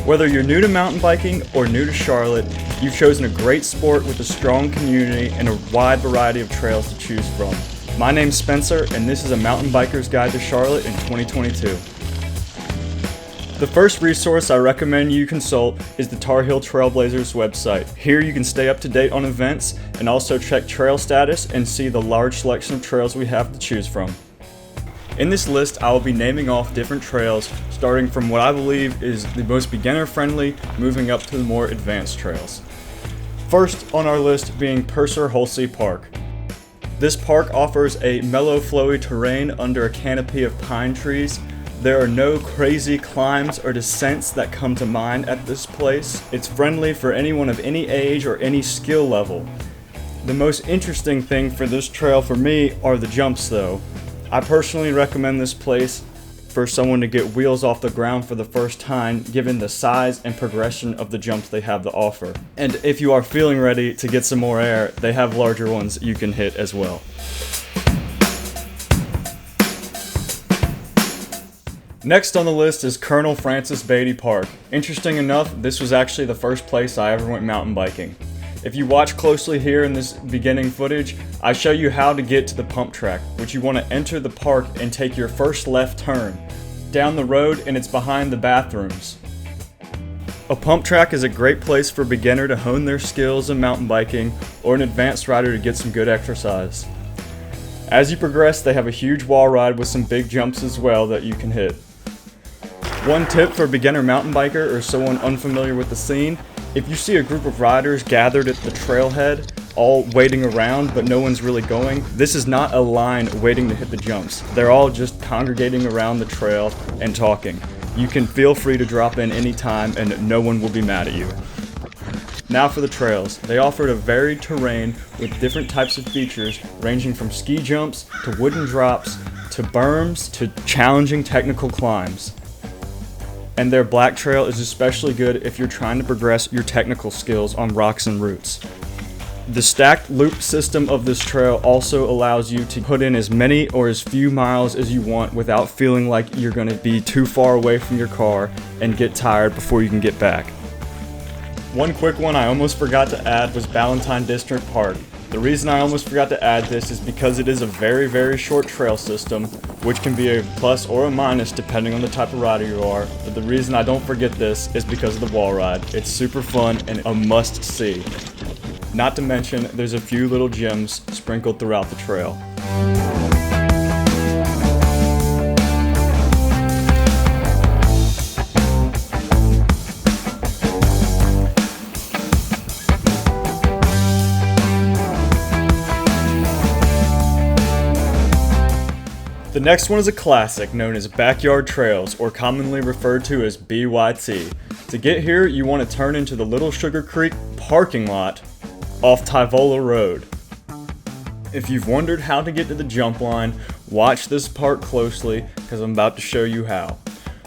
Whether you're new to mountain biking or new to Charlotte, you've chosen a great sport with a strong community and a wide variety of trails to choose from. My name's Spencer, and this is a Mountain Biker's Guide to Charlotte in 2022. The first resource I recommend you consult is the Tar Heel Trailblazers website. Here you can stay up to date on events and also check trail status and see the large selection of trails we have to choose from. In this list, I will be naming off different trails, starting from what I believe is the most beginner-friendly, moving up to the more advanced trails. First on our list being Purser-Hulsey Park. This park offers a mellow, flowy terrain under a canopy of pine trees. There are no crazy climbs or descents that come to mind at this place. It's friendly for anyone of any age or any skill level. The most interesting thing for this trail for me are the jumps though. I personally recommend this place for someone to get wheels off the ground for the first time, given the size and progression of the jumps they have to offer. And if you are feeling ready to get some more air, they have larger ones you can hit as well. Next on the list is Colonel Francis Beatty Park. Interesting enough, this was actually the first place I ever went mountain biking. If you watch closely here in this beginning footage, I show you how to get to the pump track, which you want to enter the park and take your first left turn down the road, and it's behind the bathrooms. A pump track is a great place for a beginner to hone their skills in mountain biking or an advanced rider to get some good exercise. As you progress, they have a huge wall ride with some big jumps as well that you can hit. One tip for a beginner mountain biker or someone unfamiliar with the scene: if you see a group of riders gathered at the trailhead, all waiting around but no one's really going, this is not a line waiting to hit the jumps. They're all just congregating around the trail and talking. You can feel free to drop in anytime and no one will be mad at you. Now for the trails. They offered a varied terrain with different types of features ranging from ski jumps to wooden drops to berms to challenging technical climbs. And their black trail is especially good if you're trying to progress your technical skills on rocks and roots. The stacked loop system of this trail also allows you to put in as many or as few miles as you want without feeling like you're going to be too far away from your car and get tired before you can get back. One quick one I almost forgot to add was Ballantyne District Park. The reason I almost forgot to add this is because it is a very short trail system, which can be a plus or a minus depending on the type of rider you are. But the reason I don't forget this is because of the wall ride. It's super fun and a must see. Not to mention, there's a few little gems sprinkled throughout the trail. The next one is a classic known as Backyard Trails, or commonly referred to as BYT. To get here, you want to turn into the Little Sugar Creek parking lot off Tyvola Road. If you've wondered how to get to the jump line, watch this part closely because I'm about to show you how.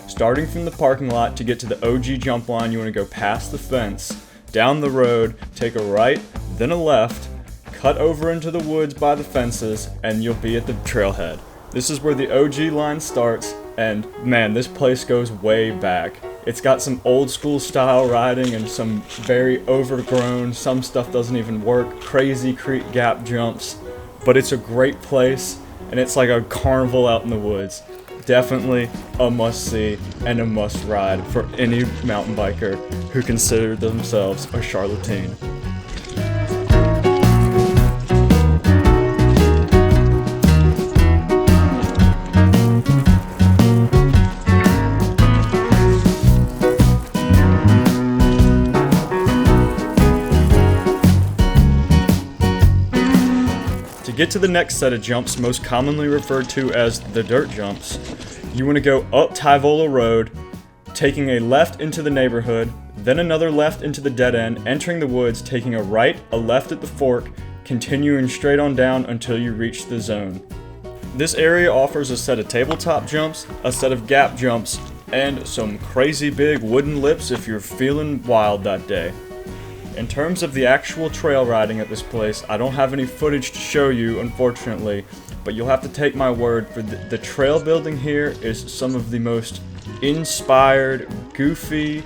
Starting from the parking lot to get to the OG jump line, you want to go past the fence, down the road, take a right, then a left, cut over into the woods by the fences, and you'll be at the trailhead. This is where the OG line starts, and man, this place goes way back. It's got some old school style riding and some very overgrown, some stuff doesn't even work, crazy creek gap jumps, but it's a great place, and it's like a carnival out in the woods. Definitely a must-see and a must-ride for any mountain biker who consider themselves a Charlottean. To get to the next set of jumps, most commonly referred to as the dirt jumps, you want to go up Tyvola Road, taking a left into the neighborhood, then another left into the dead end, entering the woods, taking a right, a left at the fork, continuing straight on down until you reach the zone. This area offers a set of tabletop jumps, a set of gap jumps, and some crazy big wooden lips if you're feeling wild that day. In terms of the actual trail riding at this place, I don't have any footage to show you, unfortunately, but you'll have to take my word for the trail building here is some of the most inspired, goofy,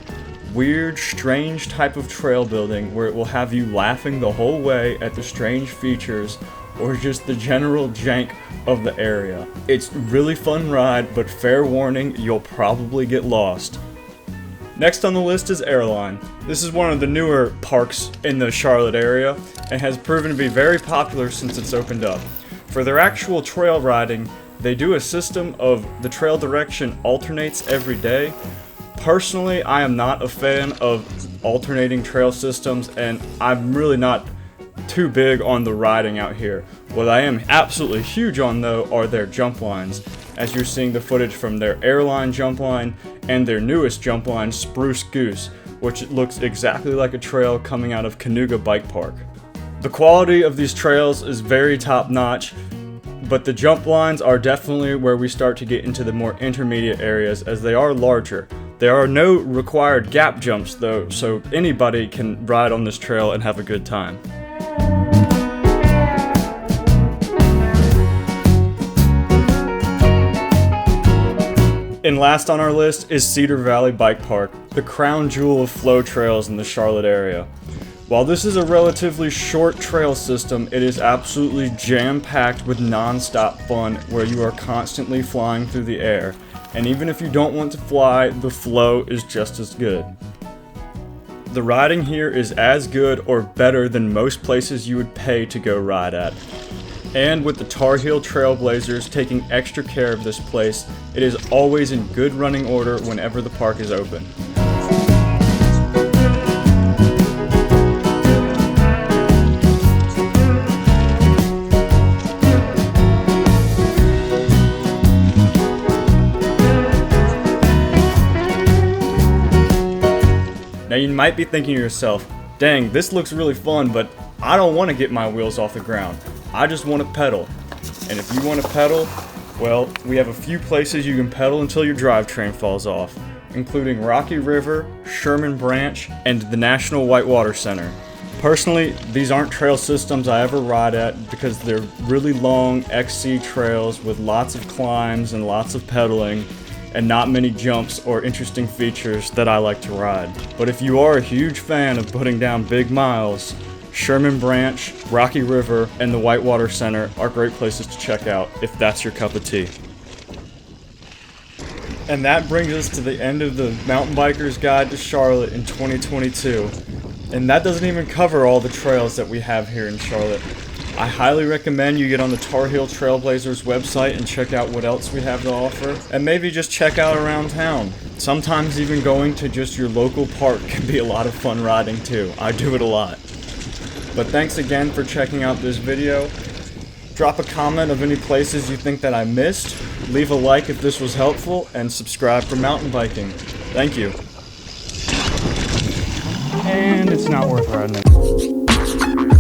weird, strange type of trail building where it will have you laughing the whole way at the strange features or just the general jank of the area. It's a really fun ride, but fair warning, you'll probably get lost. Next on the list is Airline. This is one of the newer parks in the Charlotte area and has proven to be very popular since it's opened up. For their actual trail riding, they do a system of the trail direction alternates every day. Personally, I am not a fan of alternating trail systems, and I'm really not too big on the riding out here. What I am absolutely huge on though are their jump lines, as you're seeing the footage from their Airline jump line and their newest jump line, Spruce Goose, which looks exactly like a trail coming out of Cayuga Bike Park. The quality of these trails is very top notch, but the jump lines are definitely where we start to get into the more intermediate areas as they are larger. There are no required gap jumps though, so anybody can ride on this trail and have a good time. And last on our list is Cedar Valley Bike Park, the crown jewel of flow trails in the Charlotte area. While this is a relatively short trail system, it is absolutely jam-packed with non-stop fun where you are constantly flying through the air. And even if you don't want to fly, the flow is just as good. The riding here is as good or better than most places you would pay to go ride at. And with the Tar Heel Trailblazers taking extra care of this place, it is always in good running order whenever the park is open. Now you might be thinking to yourself, dang, this looks really fun, but I don't want to get my wheels off the ground. I just want to pedal. And if you want to pedal, well, we have a few places you can pedal until your drivetrain falls off, including Rocky River, Sherman Branch, and the National Whitewater Center. Personally, these aren't trail systems I ever ride at because they're really long XC trails with lots of climbs and lots of pedaling, and not many jumps or interesting features that I like to ride. But if you are a huge fan of putting down big miles, Sherman Branch, Rocky River, and the Whitewater Center are great places to check out if that's your cup of tea. And that brings us to the end of the Mountain Biker's Guide to Charlotte in 2022. And that doesn't even cover all the trails that we have here in Charlotte. I highly recommend you get on the Tar Heel Trailblazers website and check out what else we have to offer, and maybe just check out around town. Sometimes even going to just your local park can be a lot of fun riding too. I do it a lot. But thanks again for checking out this video. Drop a comment of any places you think that I missed, leave a like if this was helpful, and subscribe for mountain biking. Thank you. And it's not worth riding it.